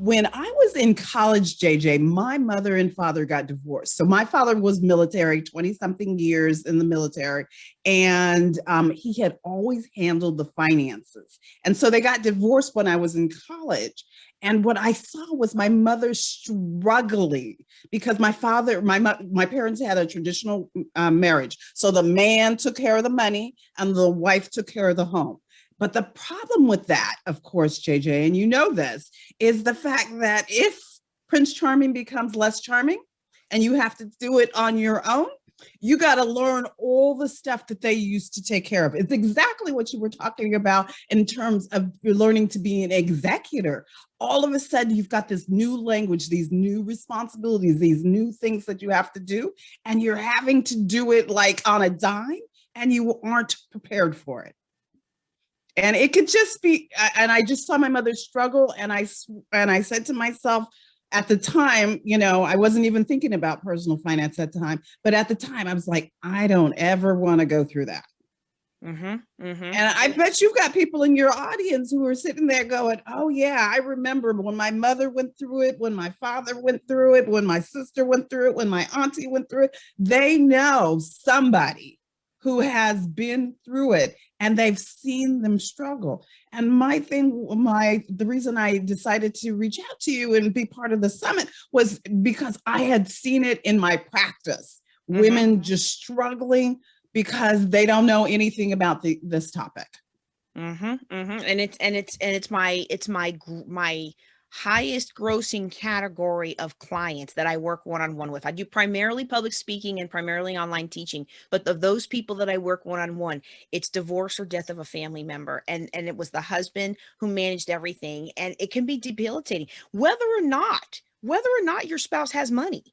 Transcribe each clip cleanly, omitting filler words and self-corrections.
when I was in college, JJ, my mother and father got divorced. So my father was military, 20 something years in the military, and he had always handled the finances. And so they got divorced when I was in college. And what I saw was my mother struggling because my parents had a traditional marriage. So the man took care of the money and the wife took care of the home. But the problem with that, of course, JJ, and you know this, is the fact that if Prince Charming becomes less charming and you have to do it on your own, you got to learn all the stuff that they used to take care of. It's exactly what you were talking about in terms of you're learning to be an executor. All of a sudden, you've got this new language, these new responsibilities, these new things that you have to do, and you're having to do it like on a dime, and you aren't prepared for it. And it could just be, and I just saw my mother struggle, and I said to myself, at the time, I wasn't even thinking about personal finance at the time, but at the time I was like, I don't ever want to go through that. Mm-hmm, mm-hmm. And I bet you've got people in your audience who are sitting there going, oh yeah, I remember when my mother went through it, when my father went through it, when my sister went through it, when my auntie went through it. They know somebody who has been through it and they've seen them struggle. And the reason I decided to reach out to you and be part of the summit was because I had seen it in my practice. Mm-hmm. Women just struggling because they don't know anything about this topic. Mm-hmm, mm-hmm. And it's my highest grossing category of clients that I work one-on-one with. I do primarily public speaking and primarily online teaching, but of those people that I work one-on-one, it's divorce or death of a family member. And it was the husband who managed everything. And it can be debilitating, whether or not your spouse has money.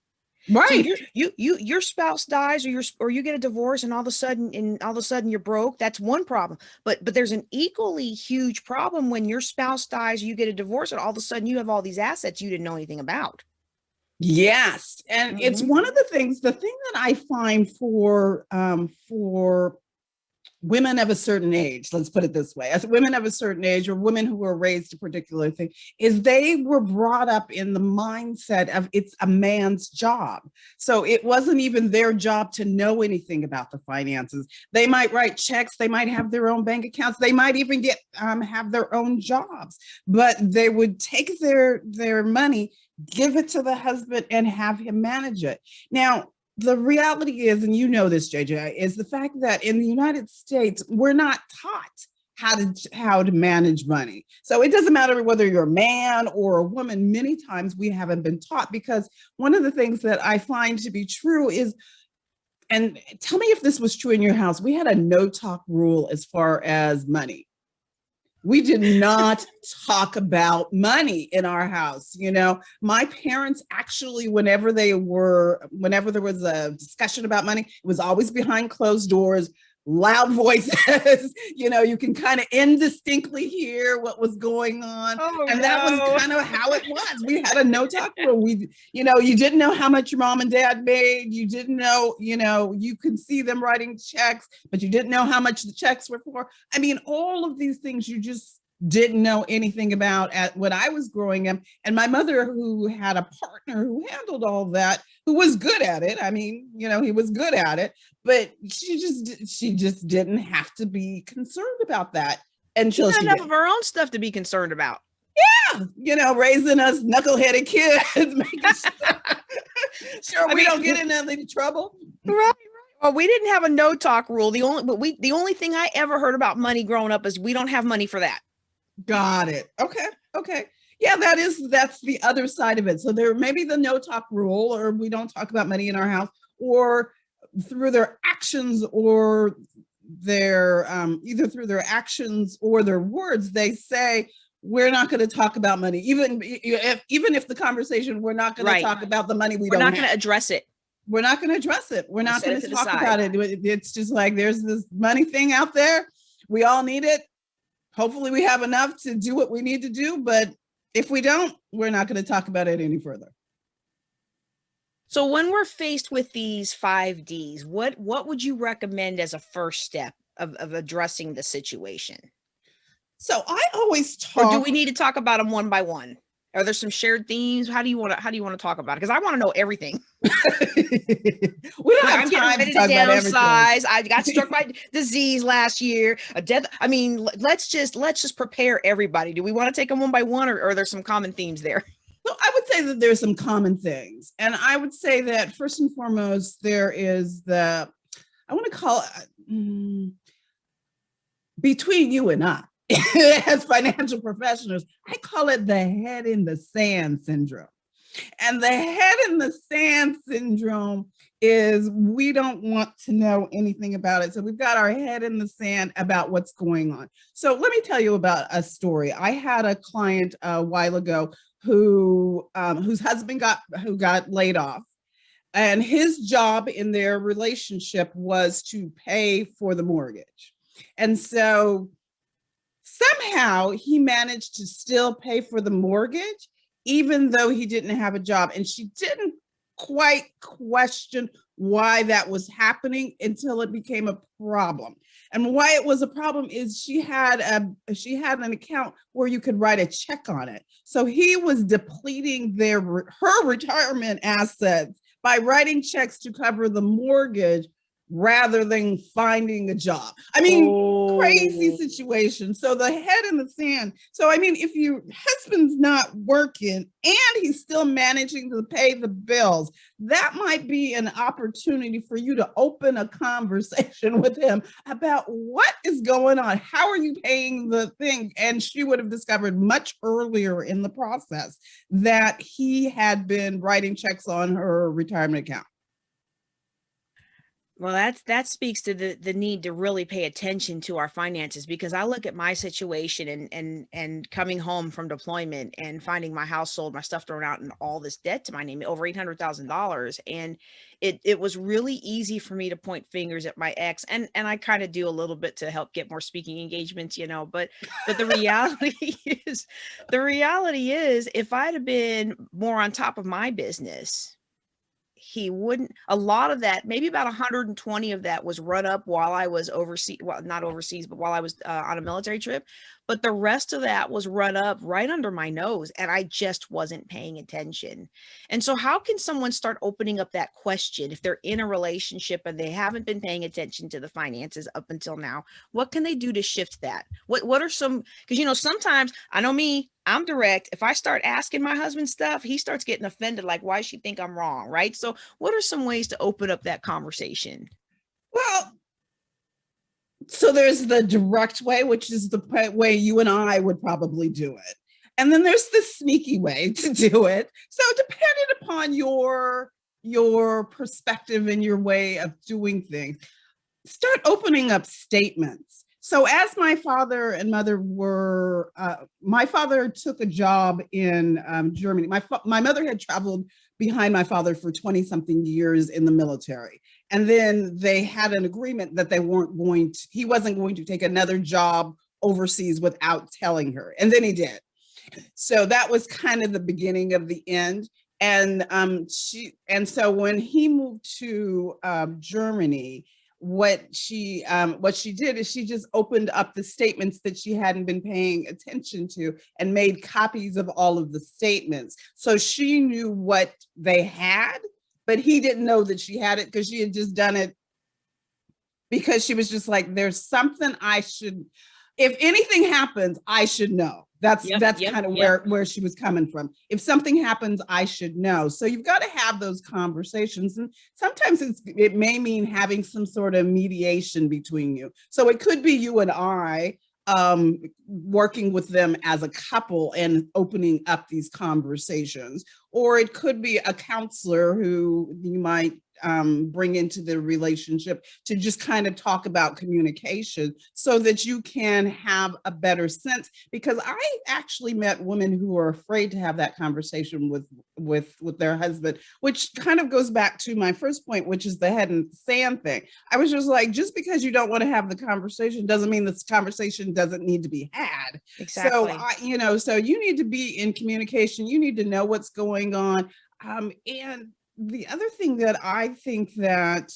Right. So your spouse dies or you get a divorce and all of a sudden you're broke. That's one problem. But there's an equally huge problem when your spouse dies, you get a divorce, and all of a sudden you have all these assets you didn't know anything about. Yes. And mm-hmm. It's one of the thing that I find for women of a certain age, let's put it this way, as women of a certain age or women who were raised a particular thing, is they were brought up in the mindset of it's a man's job. So it wasn't even their job to know anything about the finances. They might write checks, they might have their own bank accounts, they might even have their own jobs, but they would take their money, give it to the husband and have him manage it. Now, the reality is, and you know this, JJ, is the fact that in the United States, we're not taught how to manage money. So it doesn't matter whether you're a man or a woman. Many times we haven't been taught, because one of the things that I find to be true is, and tell me if this was true in your house, we had a no talk rule as far as money. We did not talk about money in our house. My parents actually, whenever there was a discussion about money, it was always behind closed doors, loud voices. You can kind of indistinctly hear what was going on. That was kind of how it was. We had a no talk rule. You didn't know how much your mom and dad made. You didn't know, you can see them writing checks, but you didn't know how much the checks were for. I mean, all of these things you just didn't know anything about when I was growing up. And my mother, who had a partner who handled all that, who was good at it. I mean, he was good at it, but she just didn't have to be concerned about that until she enough of her own stuff to be concerned about. Yeah, raising us knuckleheaded kids, making sure we don't get in any trouble. Right. Well, we didn't have a no talk rule. The only thing I ever heard about money growing up is we don't have money for that. Got it. Okay. Yeah, that's the other side of it. So there may be the no talk rule, or we don't talk about money in our house, or through their actions or their either through their actions or their words, they say, we're not going to talk about money. Even if the conversation, we're not going to talk about the money we're not going to address it. We're not going to address it. We're not going to talk about it. It's just like, there's this money thing out there. We all need it. Hopefully we have enough to do what we need to do. But if we don't, we're not going to talk about it any further. So when we're faced with these 5Ds, what would you recommend as a first step of addressing the situation? So I always talk. Or do we need to talk about them one by one? Are there some shared themes? How do you want to talk about it? Because I want to know everything. We don't Like, have I'm getting time ready to to talk about everything. downsize. I got struck by disease last year. A death. I mean, let's just prepare everybody. Do we want to take them one by one, or are there some common themes there? So I would say that there's some common things. And I would say that first and foremost, there is I want to call it between you and I, as financial professionals, I call it the head in the sand syndrome. And the head in the sand syndrome is we don't want to know anything about it. So we've got our head in the sand about what's going on. So let me tell you about a story. I had a client a while ago whose husband got laid off. And his job in their relationship was to pay for the mortgage. And so somehow he managed to still pay for the mortgage, even though he didn't have a job. And she didn't quite question why that was happening until it became a problem. And why it was a problem is she had an account where you could write a check on it. So he was depleting her retirement assets by writing checks to cover the mortgage rather than finding a job. I mean, crazy situation. So the head in the sand. So, I mean, if your husband's not working and he's still managing to pay the bills, that might be an opportunity for you to open a conversation with him about what is going on. How are you paying the thing? And she would have discovered much earlier in the process that he had been writing checks on her retirement account. Well, that speaks to the need to really pay attention to our finances, because I look at my situation and coming home from deployment and finding my house sold, my stuff thrown out, and all this debt to my name, over $800,000. And it was really easy for me to point fingers at my ex, and I kind of do a little bit to help get more speaking engagements, but the reality is if I'd have been more on top of my business, he wouldn't. A lot of that, maybe about 120 of that, was run up while I was overseas, well, not overseas, but while I was on a military trip. But the rest of that was run up right under my nose, and I just wasn't paying attention. And so how can someone start opening up that question if they're in a relationship and they haven't been paying attention to the finances up until now? What can they do to shift that? What are some, because sometimes, I know me, I'm direct. If I start asking my husband stuff, he starts getting offended, like, why does she think I'm wrong, right? So what are some ways to open up that conversation? Well, so there's the direct way, which is the way you and I would probably do it. And then there's the sneaky way to do it. So depending upon your perspective and your way of doing things, start opening up statements. So as my father and mother were, my father took a job in Germany. My mother had traveled behind my father for 20 something years in the military. And then they had an agreement that he wasn't going to take another job overseas without telling her. And then he did. So that was kind of the beginning of the end. And so when he moved to Germany, what she did is she just opened up the statements that she hadn't been paying attention to and made copies of all of the statements. So she knew what they had, but he didn't know that she had it because she had just done it because she was just like, there's something if anything happens, I should know. That's kind of where she was coming from. If something happens, I should know. So you've got to have those conversations. And sometimes it may mean having some sort of mediation between you. So it could be you and I working with them as a couple and opening up these conversations. Or it could be a counselor who you might bring into the relationship to just kind of talk about communication so that you can have a better sense. Because I actually met women who are afraid to have that conversation with their husband, which kind of goes back to my first point, which is the head in the sand thing. I was just like, just because you don't want to have the conversation doesn't mean this conversation doesn't need to be had. Exactly. So so you need to be in communication. You need to know what's going on. And the other thing that I think that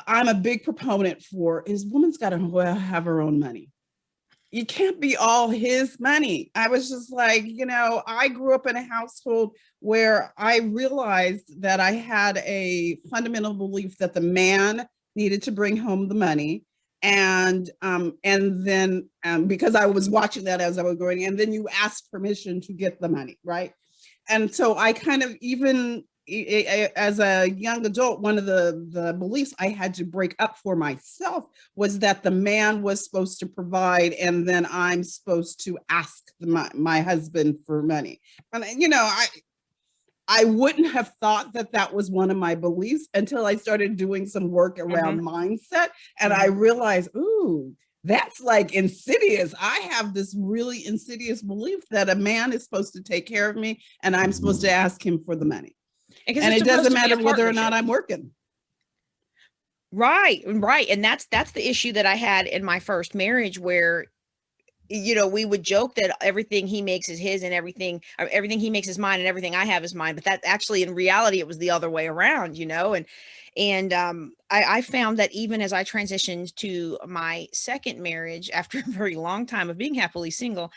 I'm a big proponent for is woman's got to have her own money. you can't be all his money. I was just like, I grew up in a household where I realized that I had a fundamental belief that the man needed to bring home the money. And then because I was watching that as I was growing, and then you asked permission to get the money, right? And so I kind of, even as a young adult, one of the beliefs I had to break up for myself was that the man was supposed to provide, and then I'm supposed to ask my husband for money. And I wouldn't have thought that that was one of my beliefs until I started doing some work around mindset, and I realized, ooh, that's like insidious. I have this really insidious belief that a man is supposed to take care of me and I'm supposed to ask him for the money. And it doesn't matter whether or not I'm working. Right. And that's the issue that I had in my first marriage, where we would joke that everything he makes is his, and everything he makes is mine, and everything I have is mine. But that actually, in reality, it was the other way around, and I found that even as I transitioned to my second marriage after a very long time of being happily single,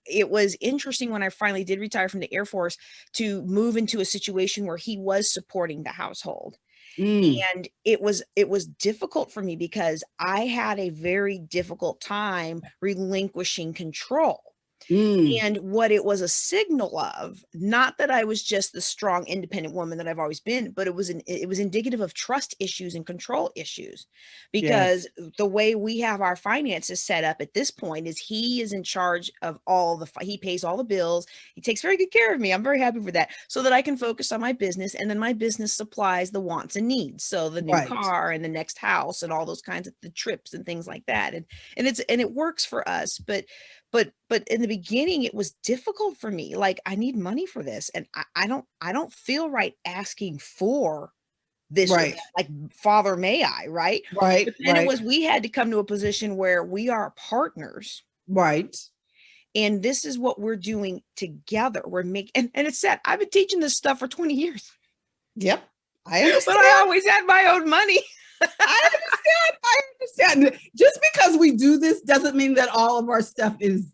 it was interesting when I finally did retire from the Air Force to move into a situation where he was supporting the household. And it was difficult for me because I had a very difficult time relinquishing control. And what it was a signal of, not that I was just the strong, independent woman that I've always been, but it was indicative of trust issues and control issues, because the way we have our finances set up at this point is he is in charge of he pays all the bills. He takes very good care of me. I'm very happy for that, so that I can focus on my business, and then my business supplies the wants and needs. So the new car and the next house and all those kinds of the trips and things like that. And it works for us. But in the beginning, it was difficult for me. Like, I need money for this, and I don't feel right asking for this, right? Like, Father, may I? Right. Right. But then it was, we had to come to a position where we are partners. Right. And this is what we're doing together. We're making, and it's sad. I've been teaching this stuff for 20 years. Yep. I understand. But I always had my own money. I understand. Just because we do this doesn't mean that all of our stuff is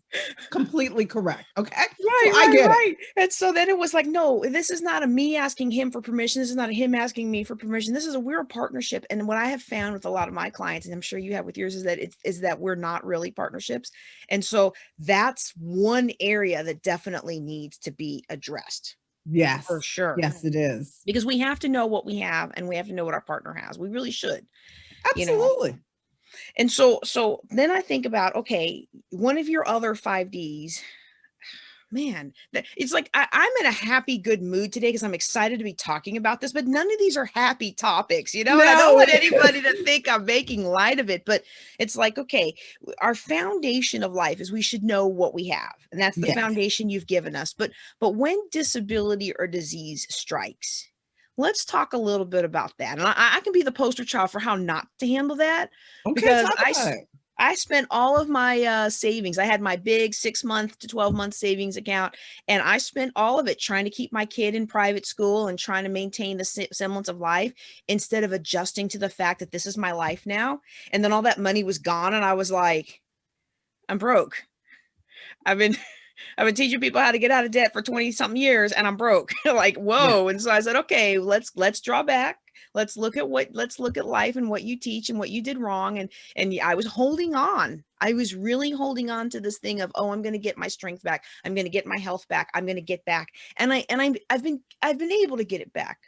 completely correct. Okay. Right. So I get it. And so then it was like, no, this is not a me asking him for permission. This is not a him asking me for permission. We're a partnership. And what I have found with a lot of my clients, and I'm sure you have with yours, is that we're not really partnerships. And so that's one area that definitely needs to be addressed. Yes, for sure. Yes, it is. Because we have to know what we have, and we have to know what our partner has. We really should. Absolutely. And so then I think about, okay, one of your other 5Ds, man, it's like, I'm in a happy, good mood today because I'm excited to be talking about this, but none of these are happy topics, No. And I don't want anybody to think I'm making light of it, but it's like, okay, our foundation of life is we should know what we have. And that's the foundation you've given us. But when disability or disease strikes, let's talk a little bit about that. And I can be the poster child for how not to handle that. Okay, because I spent all of my savings. I had my big 6-month to 12-month savings account, and I spent all of it trying to keep my kid in private school and trying to maintain the semblance of life, instead of adjusting to the fact that this is my life now. And then all that money was gone, and I was like, I'm broke. I've been teaching people how to get out of debt for 20 something years, and I'm broke. Like, whoa. And so I said, okay, let's draw back. Let's look at life and what you teach and what you did wrong. And I was holding on. I was really holding on to this thing of, oh, I'm going to get my strength back. I'm going to get my health back. I'm going to get back. And I've been able to get it back.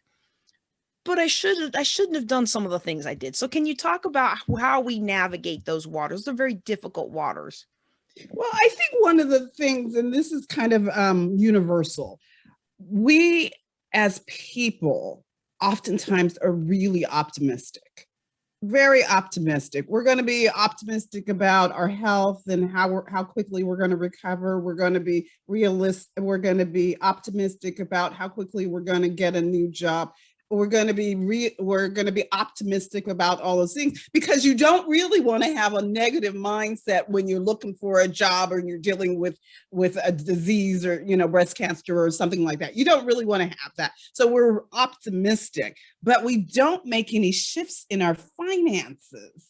But I shouldn't have done some of the things I did. So can you talk about how we navigate those waters? They're very difficult waters. Well, I think one of the things, and this is kind of universal, we as people oftentimes are really optimistic, very optimistic. We're going to be optimistic about our health and how quickly we're going to recover. We're going to be realistic. We're going to be optimistic about how quickly we're going to get a new job. We're going to be optimistic about all those things, because you don't really want to have a negative mindset when you're looking for a job or you're dealing with a disease or, breast cancer or something like that. You don't really want to have that. So we're optimistic, but we don't make any shifts in our finances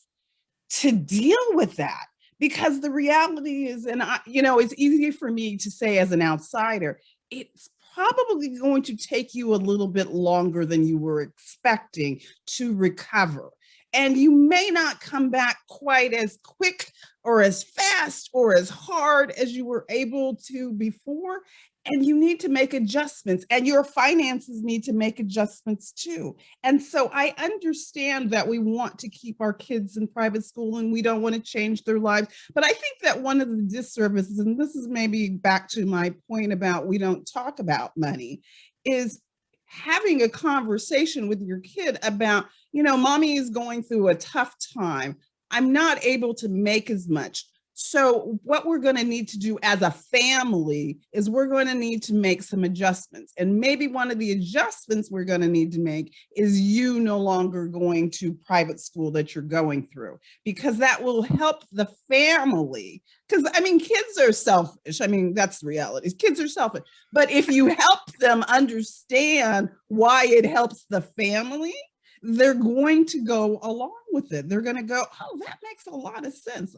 to deal with that. Because the reality is, and it's easier for me to say as an outsider, it's probably going to take you a little bit longer than you were expecting to recover. And you may not come back quite as quick or as fast or as hard as you were able to before. And you need to make adjustments, and your finances need to make adjustments too. And so I understand that we want to keep our kids in private school and we don't want to change their lives. But I think that one of the disservices, and this is maybe back to my point about we don't talk about money, is having a conversation with your kid about, mommy is going through a tough time. I'm not able to make as much. So what we're going to need to do as a family is we're going to need to make some adjustments. And maybe one of the adjustments we're going to need to make is you no longer going to private school that you're going through, because that will help the family. Because, kids are selfish. That's the reality. Kids are selfish. But if you help them understand why it helps the family, they're going to go along with it. They're going to go, oh, that makes a lot of sense.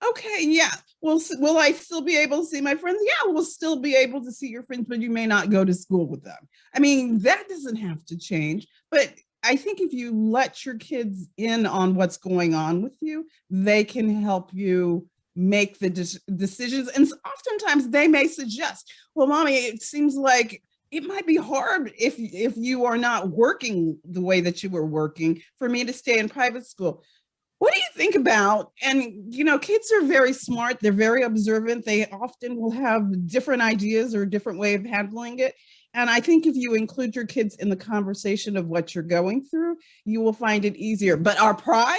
Okay, yeah. Well, will I still be able to see my friends? Yeah, we'll still be able to see your friends, but you may not go to school with them. That doesn't have to change. But I think if you let your kids in on what's going on with you, they can help you make the decisions. And oftentimes they may suggest, well, mommy, it seems like it might be hard if you are not working the way that you were working for me to stay in private school. What do you think about, and kids are very smart, they're very observant, they often will have different ideas or a different way of handling it. And I think if you include your kids in the conversation of what you're going through, you will find it easier. But our pride,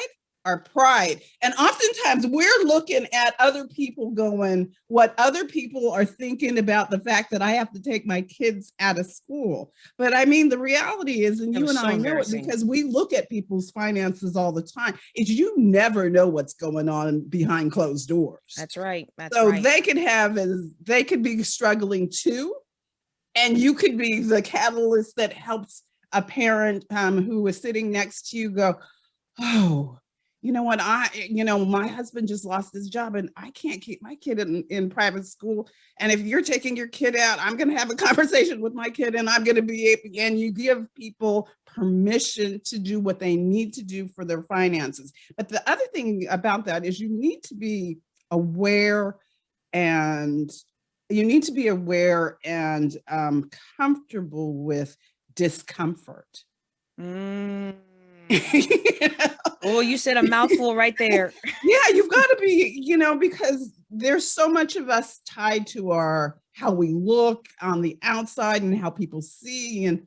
and oftentimes we're looking at other people going, what other people are thinking about the fact that I have to take my kids out of school. But the reality is, and you and I know it because we look at people's finances all the time, is you never know what's going on behind closed doors. That's right. So they could be struggling too. And you could be the catalyst that helps a parent who is sitting next to you go, oh, you know what, my husband just lost his job and I can't keep my kid in private school. And if you're taking your kid out, I'm going to have a conversation with my kid and I'm going to be, and you give people permission to do what they need to do for their finances. But the other thing about that is you need to be aware and comfortable with discomfort. Oh, you said a mouthful right there. Yeah, you've got to be, because there's so much of us tied to how we look on the outside and how people see. And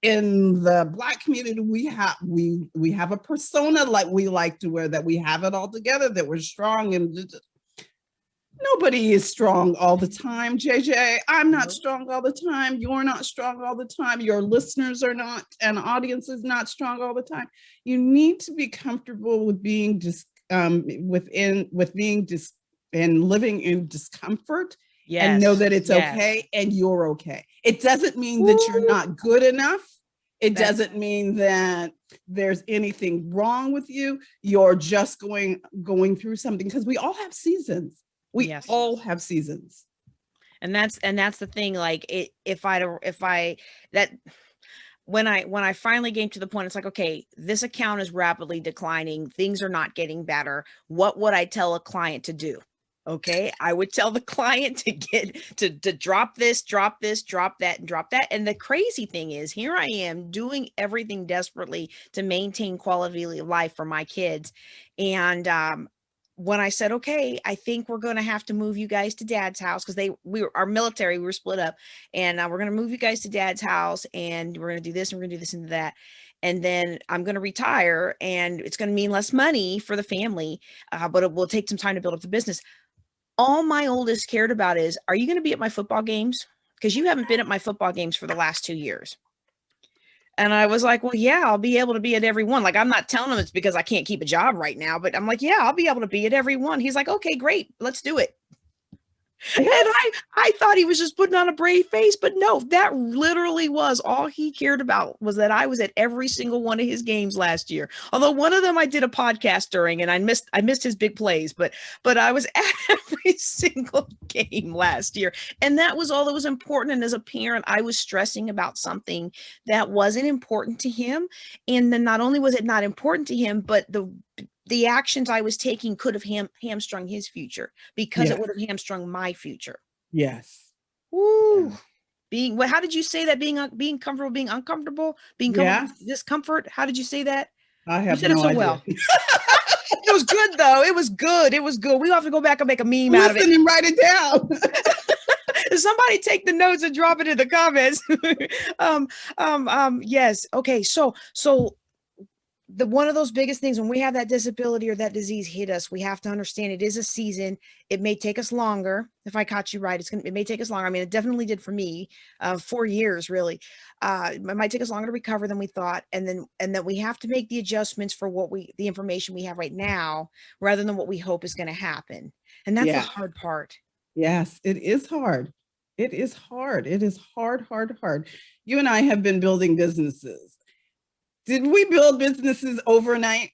in the Black community, we have a persona like we like to wear, that we have it all together, that we're strong, and nobody is strong all the time, JJ. I'm not strong all the time. You're not strong all the time. Your listeners are not, and the audience is not strong all the time. You need to be comfortable with being and living in discomfort. Yes, and know that it's okay and you're okay. It doesn't mean that you're not good enough. It doesn't mean that there's anything wrong with you. You're just going through something, because we all have seasons. We all have seasons. And that's the thing. Like when I finally came to the point, it's like, okay, this account is rapidly declining. Things are not getting better. What would I tell a client to do? Okay, I would tell the client to drop this, drop that, and drop that. And the crazy thing is, here I am doing everything desperately to maintain quality of life for my kids. And when I said, okay, I think we're going to have to move you guys to dad's house, because we were split up, and we're going to move you guys to dad's house, and we're going to do this, and we're going to do this and that. And then I'm going to retire, and it's going to mean less money for the family, but it will take some time to build up the business. All my oldest cared about is, are you going to be at my football games? Because you haven't been at my football games for the last 2 years. And I was like, well, yeah, I'll be able to be at every one. Like, I'm not telling him it's because I can't keep a job right now, but I'm like, yeah, I'll be able to be at every one. He's like, okay, great. Let's do it. And Yes. I thought he was just putting on a brave face, but no, that literally was all he cared about, was that I was at every single one of his games last year. Although one of them I did a podcast during, and I missed his big plays, but I was at every single game last year. And that was all that was important. And as a parent, I was stressing about something that wasn't important to him. And then not only was it not important to him, but the actions I was taking could have hamstrung his future, because it Yes. would have hamstrung my future. Yes. Woo. Yeah. Being, what, how did you say that? Being comfortable, being uncomfortable, being comfortable, Yes. discomfort. How did you say that? I You have said it no so idea. well. It was good though. It was good. It was good. We have to go back and make a meme out of it. Listen and write it down. Somebody take the notes and drop it in the comments. Yes. Okay. So the one of those biggest things, when we have that disability or that disease hit us, we have to understand it is a season. It may take us longer. If I caught you right, it may take us longer. I mean, it definitely did for me, 4 years really. It might take us longer to recover than we thought. And that we have to make the adjustments for the information we have right now, rather than what we hope is going to happen. And that's the Yeah. hard part. Yes, it is hard. It is hard. It is hard, hard, hard. You and I have been building businesses. Did we build businesses overnight?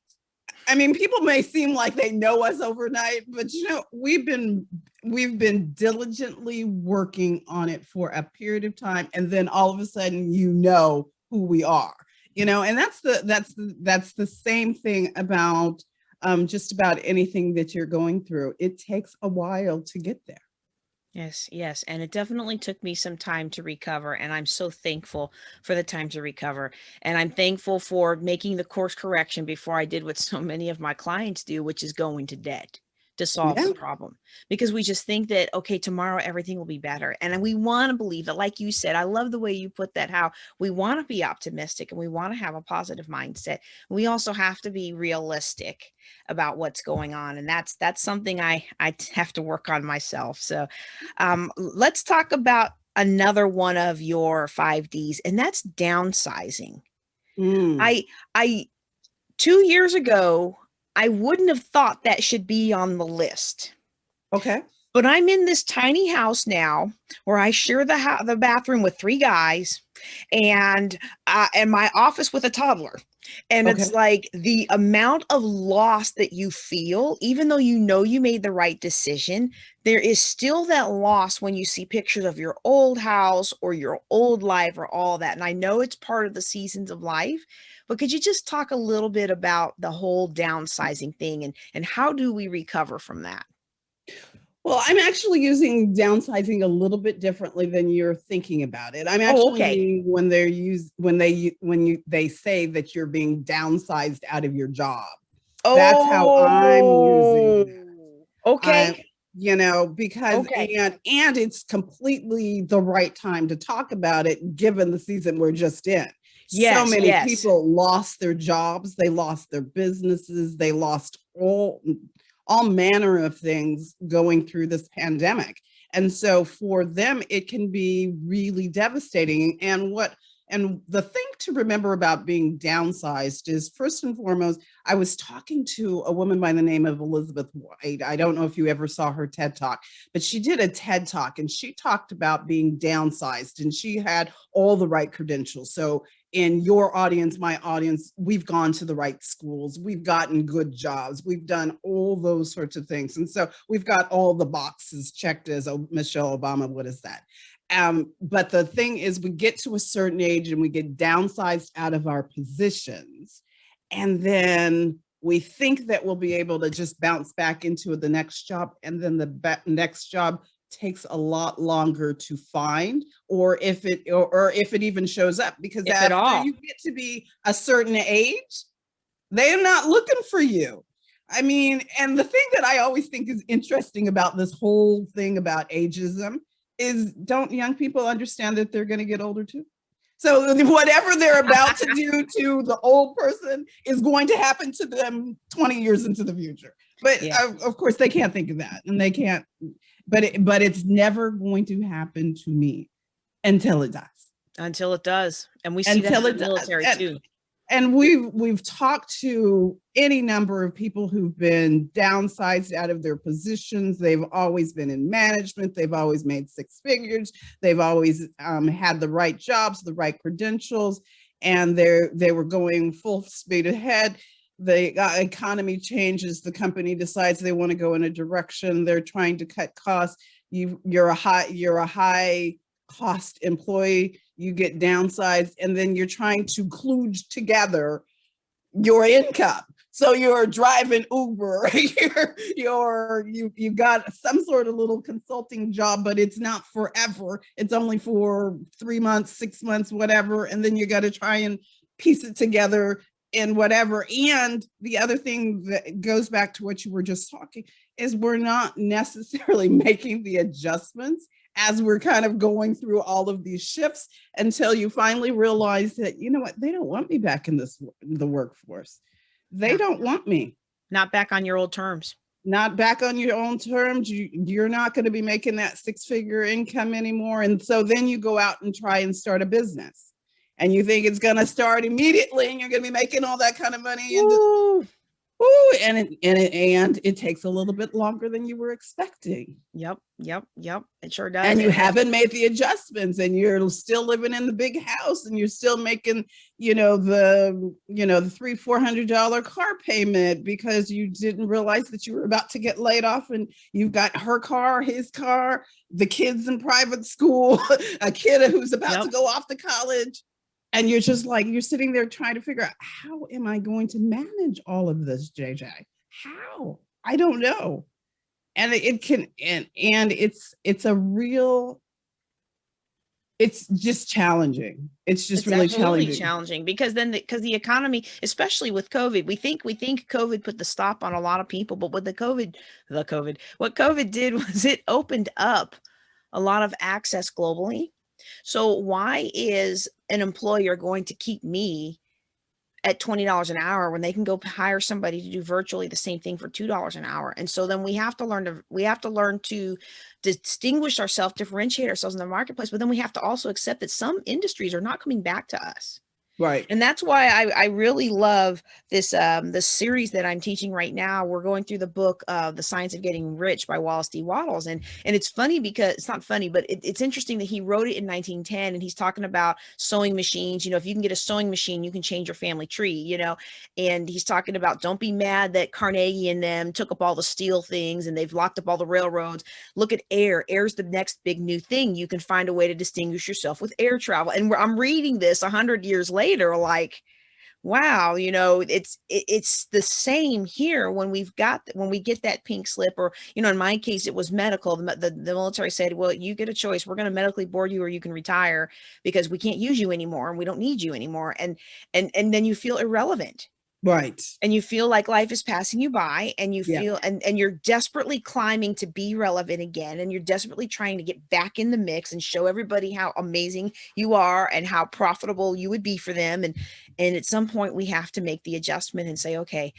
I mean, people may seem like they know us overnight, but we've been diligently working on it for a period of time, and then all of a sudden, who we are. And that's the same thing about just about anything that you're going through. It takes a while to get there. Yes, yes. And it definitely took me some time to recover. And I'm so thankful for the time to recover. And I'm thankful for making the course correction before I did what so many of my clients do, which is go into debt to solve Yeah. the problem. Because we just think that, okay, tomorrow everything will be better. And we want to believe that, like you said, I love the way you put that, how we want to be optimistic and we want to have a positive mindset. We also have to be realistic about what's going on. And that's something I have to work on myself. So let's talk about another one of your 5Ds, and that's downsizing. Mm. I 2 years ago, I wouldn't have thought that should be on the list. Okay. But I'm in this tiny house now where I share the bathroom with 3 guys, and my office with a toddler. And Okay. it's like the amount of loss that you feel, even though you made the right decision, there is still that loss when you see pictures of your old house or your old life or all that. And I know it's part of the seasons of life, but could you just talk a little bit about the whole downsizing thing, and how do we recover from that? Well, I'm actually using downsizing a little bit differently than you're thinking about it. I'm Oh, actually okay. meaning they say that you're being downsized out of your job. That's how I'm using Oh, that. okay. Because Okay. and it's completely the right time to talk about it given the season we're just in. So Yes, many yes. people lost their jobs, they lost their businesses, they lost all manner of things going through this pandemic. And so for them, it can be really devastating. And the thing to remember about being downsized is, first and foremost, I was talking to a woman by the name of Elizabeth White. I don't know if you ever saw her TED Talk, but she did a TED Talk and she talked about being downsized, and she had all the right credentials. So in your audience, my audience, we've gone to the right schools, we've gotten good jobs, we've done all those sorts of things. And so we've got all the boxes checked as Michelle Obama, what is that? But the thing is, we get to a certain age and we get downsized out of our positions. And then we think that we'll be able to just bounce back into the next job. And then the next job takes a lot longer to find, or if it even shows up, because If at after all. you get to be a certain age, they're not looking for you. I mean, and the thing that I always think is interesting about this whole thing about ageism is, don't young people understand that they're going to get older too? So whatever they're about to do to the old person is going to happen to them 20 years into the future. But Yeah. of course, they can't think of that, and they can't. But it's never going to happen to me until it does. Until it does. And we see that in Until the it does. military too. And we've talked to any number of people who've been downsized out of their positions. They've always been in management. They've always made six figures. They've always had the right jobs, the right credentials, and they were going full speed ahead. The economy changes. The company decides they want to go in a direction. They're trying to cut costs. You're a high cost employee, you get downsized, and then you're trying to kludge together your income. So you're driving Uber, you got some sort of little consulting job, but it's not forever. It's only for 3 months, 6 months, whatever. And then you got to try and piece it together and whatever. And the other thing that goes back to what you were just talking is we're not necessarily making the adjustments as we're kind of going through all of these shifts until you finally realize that, you know what, they don't want me back in the workforce. They don't want me. Not back on your old terms. Not back on your own terms. You're not going to be making that six-figure income anymore. And so then you go out and try and start a business. And you think it's going to start immediately and you're going to be making all that kind of money. And it takes a little bit longer than you were expecting. Yep. It sure does. And you haven't made the adjustments, and you're still living in the big house, and you're still making, the $300-400 car payment because you didn't realize that you were about to get laid off, and you've got her car, his car, the kids in private school, a kid who's about to go off to college. And you're just like, you're sitting there trying to figure out, how am I going to manage all of this, JJ? How? I don't know. And it can, and it's just challenging. It's just really challenging because the economy, especially with COVID, we think COVID put the stop on a lot of people, but what COVID did was it opened up a lot of access globally. So why is an employer going to keep me at $20 an hour when they can go hire somebody to do virtually the same thing for $2 an hour? And so then we have to learn to distinguish ourselves, differentiate ourselves in the marketplace, but then we have to also accept that some industries are not coming back to us. Right. And that's why I really love this series that I'm teaching right now. We're going through the book, The Science of Getting Rich by Wallace D. Wattles. And it's funny because it's not funny, but it's interesting that he wrote it in 1910 and he's talking about sewing machines. If you can get a sewing machine, you can change your family tree, and he's talking about, don't be mad that Carnegie and them took up all the steel things and they've locked up all the railroads. Look at air. Air's the next big new thing. You can find a way to distinguish yourself with air travel. And I'm reading this 100 years later, like, wow, it's the same here when we get that pink slip, or, in my case, it was medical. The military said, well, you get a choice. We're going to medically board you or you can retire because we can't use you anymore and we don't need you anymore. And then you feel irrelevant. Right. And you feel like life is passing you by, and you feel, and you're desperately climbing to be relevant again. And you're desperately trying to get back in the mix and show everybody how amazing you are and how profitable you would be for them. And at some point we have to make the adjustment and say, okay,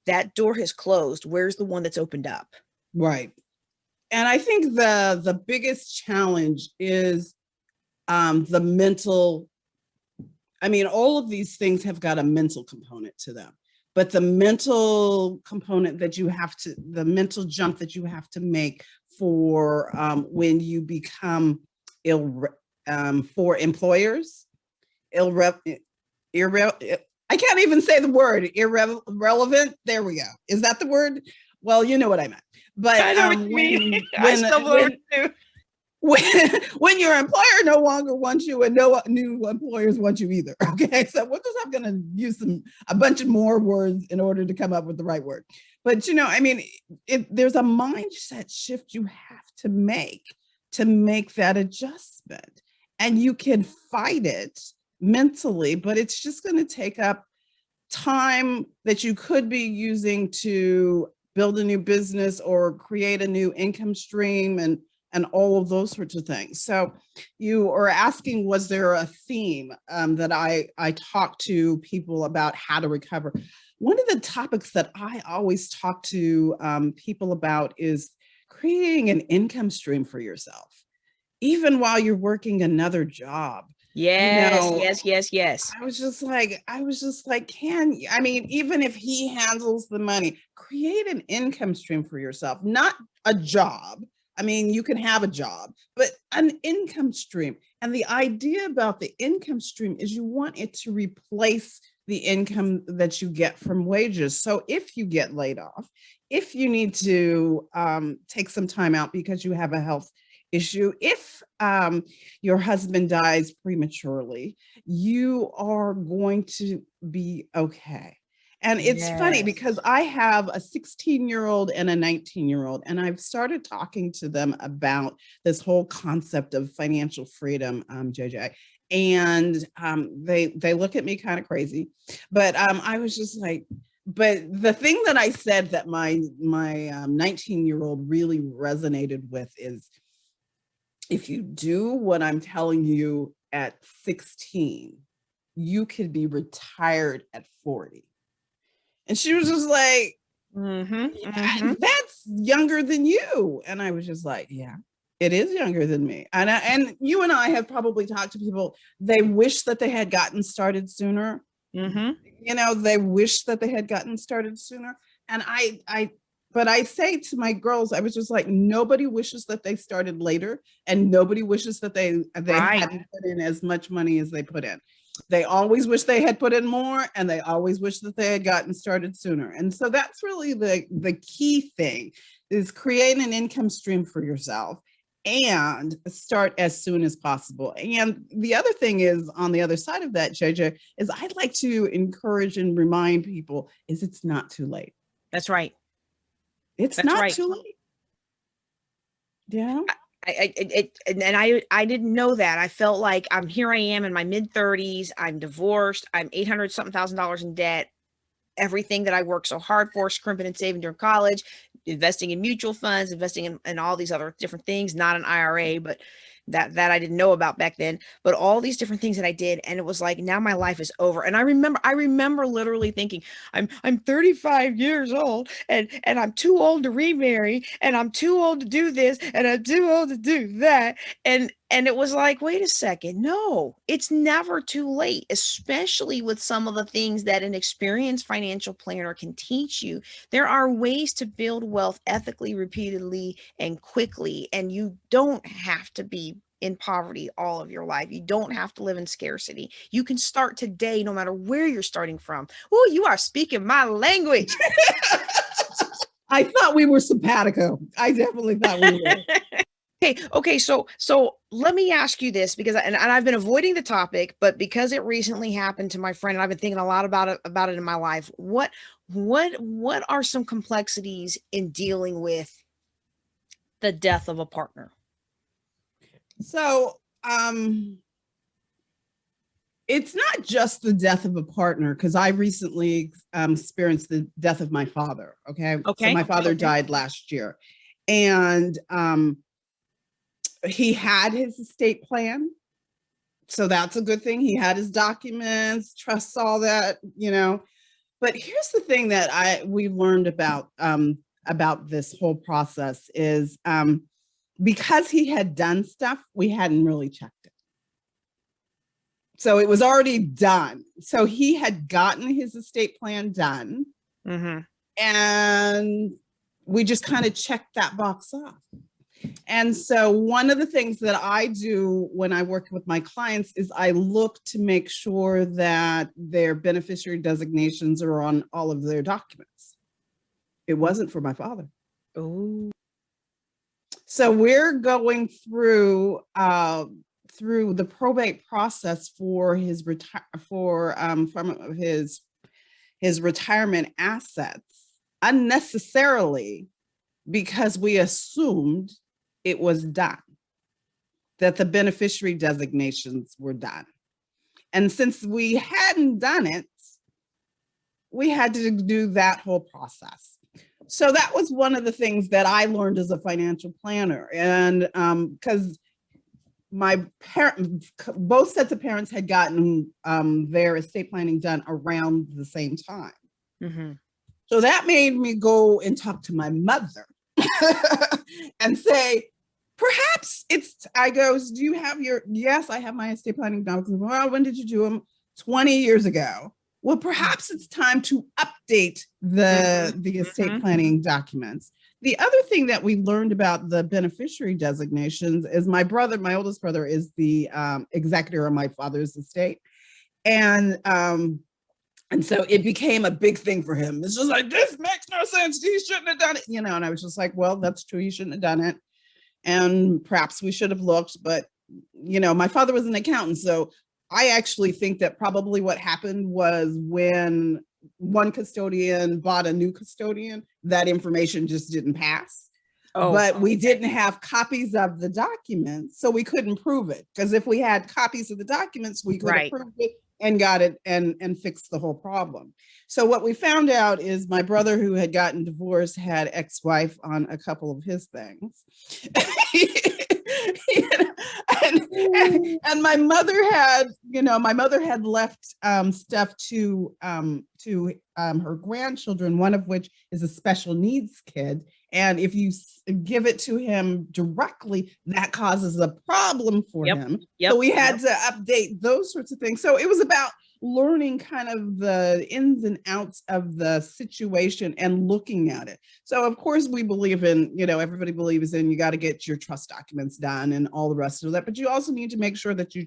that door has closed. Where's the one that's opened up? Right. And I think the biggest challenge is the mental. I mean, all of these things have got a mental component to them, but the mental component the mental jump that you have to make for when you become for employers, I can't even say the word irrelevant. There we go. Is that the word? Well, you know what I meant. But I know what you mean. I still learn too. When your employer no longer wants you and no new employers want you either. Okay, so I'm going to use a bunch of more words in order to come up with the right word. But there's a mindset shift you have to make that adjustment, and you can fight it mentally, but it's just going to take up time that you could be using to build a new business or create a new income stream and all of those sorts of things. So you are asking, was there a theme that I talked to people about how to recover? One of the topics that I always talk to people about is creating an income stream for yourself. Even while you're working another job, You Yes, know, yes, yes, yes. I was just like, I mean, even if he handles the money, create an income stream for yourself, not a job. I mean, you can have a job, but an income stream. And the idea about the income stream is you want it to replace the income that you get from wages. So if you get laid off, if you need to take some time out because you have a health issue, if your husband dies prematurely, you are going to be okay. And it's funny Yes. because I have a 16-year-old and a 19-year-old, and I've started talking to them about this whole concept of financial freedom, JJ. And they look at me kind of crazy, but I was just like, but the thing that I said that my 19-year-old really resonated with is, if you do what I'm telling you at 16, you could be retired at 40. And she was just like, yeah, that's younger than you. And I was just like, yeah, it is younger than me. And you and I have probably talked to people, they wish that they had gotten started sooner. You know, they wish that they had gotten started sooner. And but I say to my girls, I was just like, nobody wishes that they started later, and nobody wishes that they Right. hadn't put in as much money as they put in. They always wish they had put in more, and they always wish that they had gotten started sooner. And so that's really the key thing, is create an income stream for yourself and start as soon as possible. And the other thing is, on the other side of that, JJ, is I'd like to encourage and remind people is it's not too late. That's right. It's That's not right. too late. Yeah. I didn't know that. I felt like I am in my mid 30s. I'm divorced. I'm 800 something $1,000 in debt. Everything that I worked so hard for, scrimping and saving during college, investing in mutual funds, investing in all these other different things, not an IRA, but that I didn't know about back then, but all these different things that I did. And it was like, now my life is over. And I remember literally thinking, I'm 35 years old and I'm too old to remarry, and I'm too old to do this, and I'm too old to do that. And it was like, wait a second, no, it's never too late, especially with some of the things that an experienced financial planner can teach you. There are ways to build wealth ethically, repeatedly, and quickly, and you don't have to be in poverty all of your life. You don't have to live in scarcity. You can start today, no matter where you're starting from. Oh, you are speaking my language. I thought we were simpatico. I definitely thought we were. Okay, so let me ask you this, because and I've been avoiding the topic, but because it recently happened to my friend, and I've been thinking a lot about it in my life. What are some complexities in dealing with the death of a partner? So, it's not just the death of a partner, because I recently experienced the death of my father. Okay. So my father died last year, and he had his estate plan. So that's a good thing. He had his documents, trusts, all that, you know. But here's the thing that we've learned about this whole process is, because he had done stuff, we hadn't really checked it. So it was already done. So he had gotten his estate plan done, and we just kind of checked that box off. And so one of the things that I do when I work with my clients is I look to make sure that their beneficiary designations are on all of their documents. It wasn't for my father. Oh. So we're going through the probate process for his from his retirement assets unnecessarily, because we assumed it was done, that the beneficiary designations were done. And since we hadn't done it, we had to do that whole process. So that was one of the things that I learned as a financial planner. And because my parents, both sets of parents had gotten their estate planning done around the same time. So that made me go and talk to my mother and say, perhaps I goes, do you have yes, I have my estate planning documents. Well, when did you do them? 20 years ago. Well, perhaps it's time to update the estate planning documents. The other thing that we learned about the beneficiary designations is my oldest brother is the executor of my father's estate. And so it became a big thing for him. It's just like, this makes no sense. He shouldn't have done it, and I was just like, well, that's true. He shouldn't have done it. And perhaps we should have looked, but my father was an accountant. So I actually think that probably what happened was when one custodian bought a new custodian, that information just didn't pass. But we didn't have copies of the documents, so we couldn't prove it. Because if we had copies of the documents, we could have proved it and got it and fixed the whole problem. So what we found out is my brother, who had gotten divorced, had ex-wife on a couple of his things. And my mother had left stuff to her grandchildren, one of which is a special needs kid. And if you give it to him directly, that causes a problem for him. So we had to update those sorts of things. So it was about learning kind of the ins and outs of the situation and looking at it. So of course we believe in, everybody believes in, you got to get your trust documents done and all the rest of that, but you also need to make sure that you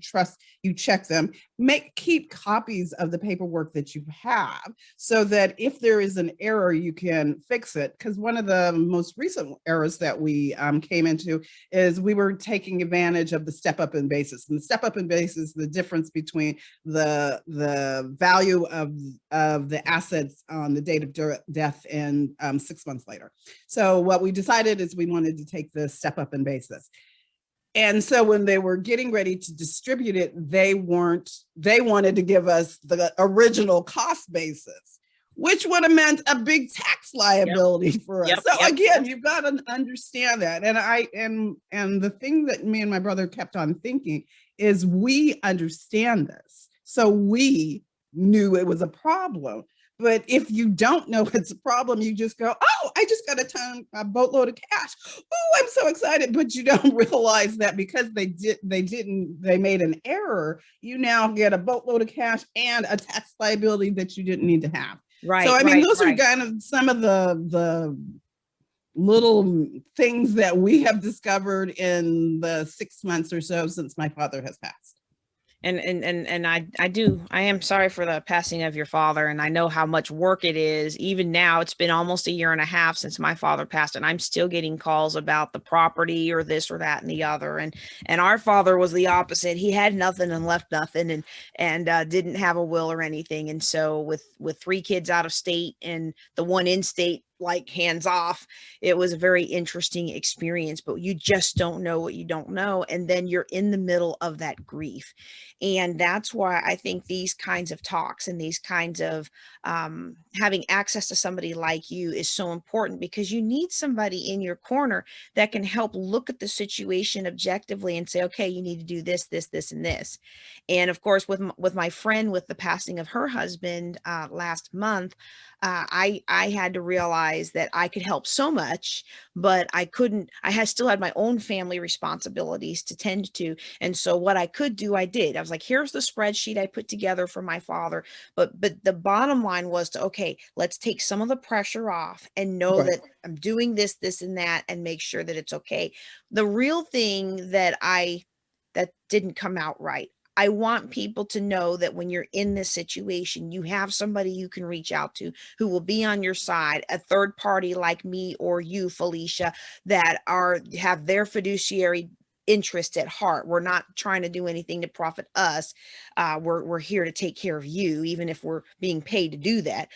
check them, keep copies of the paperwork that you have, so that if there is an error, you can fix it. Because one of the most recent errors that we came into is we were taking advantage of the step up in basis. And the step up in basis, the difference between the value of the assets on the date of death and 6 months later. So what we decided is we wanted to take the step up in basis. And so when they were getting ready to distribute it, they wanted to give us the original cost basis, which would have meant a big tax liability for us. So again, you've got to understand that. And the thing that me and my brother kept on thinking is, we understand this. So we knew it was a problem. But if you don't know it's a problem, you just go, oh, I just got a boatload of cash. Oh, I'm so excited. But you don't realize that because they made an error, you now get a boatload of cash and a tax liability that you didn't need to have. Right. So, I mean, those are kind of some of the little things that we have discovered in the 6 months or so since my father has passed. And I am sorry for the passing of your father. And I know how much work it is. Even now, it's been almost 1.5 years since my father passed, and I'm still getting calls about the property or this or that and the other. And our father was the opposite. He had nothing and left nothing, and didn't have a will or anything. And so with 3 kids out of state and the one in state, like, hands off, it was a very interesting experience. But you just don't know what you don't know, and then you're in the middle of that grief. And that's why I think these kinds of talks and these kinds of having access to somebody like you is so important, because you need somebody in your corner that can help look at the situation objectively and say, okay, you need to do this, this, this, and this. And of course, with my friend, with the passing of her husband last month, I had to realize that I could help so much, but I couldn't. Still had my own family responsibilities to tend to. And so what I could do, I did. I was like, here's the spreadsheet I put together for my father. But the bottom line was to, okay, let's take some of the pressure off and know that I'm doing this, this, and that, and make sure that it's okay. The real thing that didn't come out right, I want people to know that when you're in this situation, you have somebody you can reach out to who will be on your side, a third party like me or you, Felicia, that have their fiduciary interest at heart. We're not trying to do anything to profit us. We're here to take care of you, even if we're being paid to do that.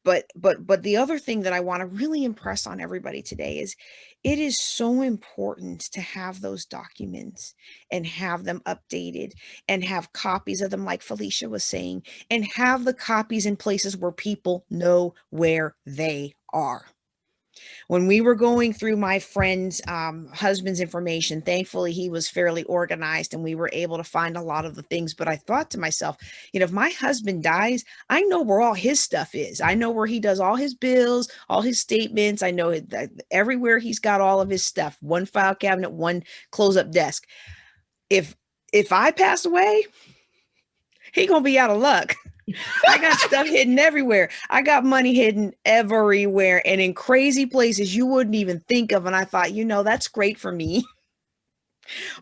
But the other thing that I want to really impress on everybody today is, it is so important to have those documents and have them updated and have copies of them, like Felicia was saying, and have the copies in places where people know where they are. When we were going through my friend's husband's information, thankfully he was fairly organized and we were able to find a lot of the things. But I thought to myself, if my husband dies, I know where all his stuff is. I know where he does all his bills, all his statements. I know that everywhere he's got all of his stuff, one file cabinet, one close up desk. If I pass away, he gonna be out of luck. I got stuff hidden everywhere. I got money hidden everywhere and in crazy places you wouldn't even think of. And I thought, that's great for me.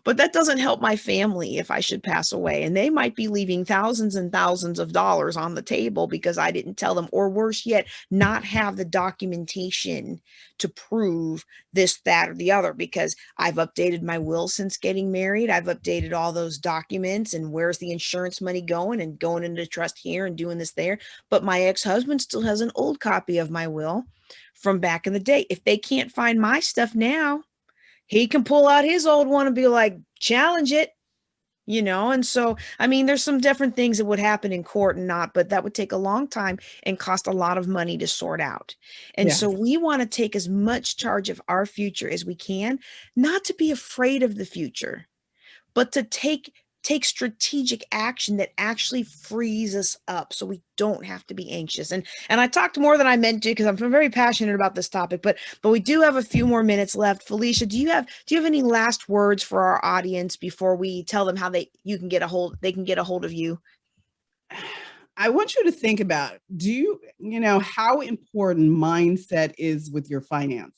But that doesn't help my family if I should pass away. And they might be leaving thousands and thousands of dollars on the table because I didn't tell them, or worse yet, not have the documentation to prove this, that, or the other, because I've updated my will since getting married. I've updated all those documents and where's the insurance money going and going into trust here and doing this there. But my ex-husband still has an old copy of my will from back in the day. If they can't find my stuff now, he can pull out his old one and be like, challenge it, And so, there's some different things that would happen in court and not, but that would take a long time and cost a lot of money to sort out. And so we want to take as much charge of our future as we can, not to be afraid of the future, but to take strategic action that actually frees us up so we don't have to be anxious. And I talked more than I meant to because I'm very passionate about this topic, but we do have a few more minutes left. Felicia, do you have any last words for our audience before we tell them how they can get a hold of you? I want you to think about, how important mindset is with your finances.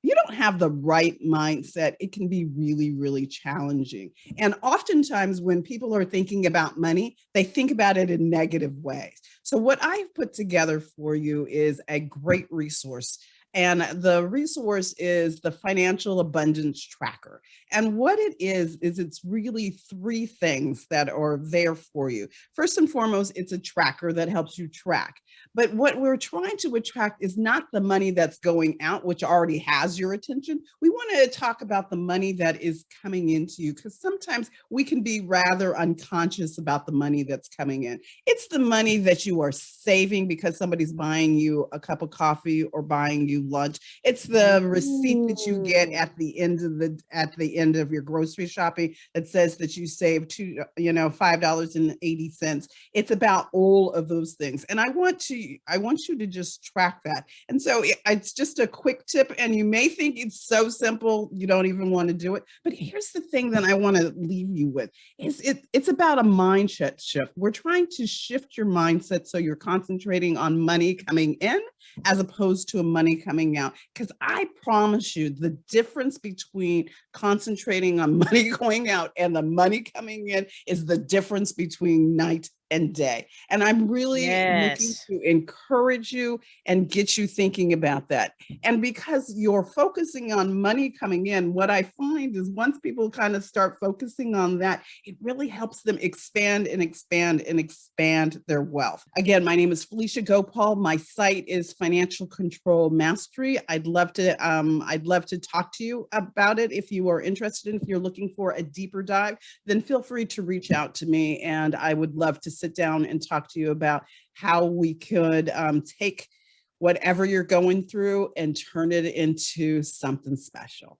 If you don't have the right mindset, it can be really, really challenging. And oftentimes when people are thinking about money, they think about it in negative ways. So what I've put together for you is a great resource. And the resource is the Financial Abundance Tracker. And what it is it's really three things that are there for you. First and foremost, it's a tracker that helps you track. But what we're trying to attract is not the money that's going out, which already has your attention. We want to talk about the money that is coming into you, because sometimes we can be rather unconscious about the money that's coming in. It's the money that you are saving because somebody's buying you a cup of coffee or buying you lunch. It's the receipt that you get at the end of your grocery shopping that says that you saved $5.80. It's about all of those things. And I want you to just track that. And so it's just a quick tip, and you may think it's so simple you don't even want to do it. But here's the thing that I want to leave you with is it's about a mindset shift. We're trying to shift your mindset so you're concentrating on money coming in as opposed to money coming out. Because I promise you, the difference between concentrating on money going out and the money coming in is the difference between night and day. And I'm really looking to encourage you and get you thinking about that. And because you're focusing on money coming in, what I find is once people kind of start focusing on that, it really helps them expand and expand and expand their wealth. Again, my name is Felicia Gopaul. My site is Financial Control Mastery. I'd love to talk to you about it. If you are interested, if you're looking for a deeper dive, then feel free to reach out to me, and I would love to sit down and talk to you about how we could take whatever you're going through and turn it into something special.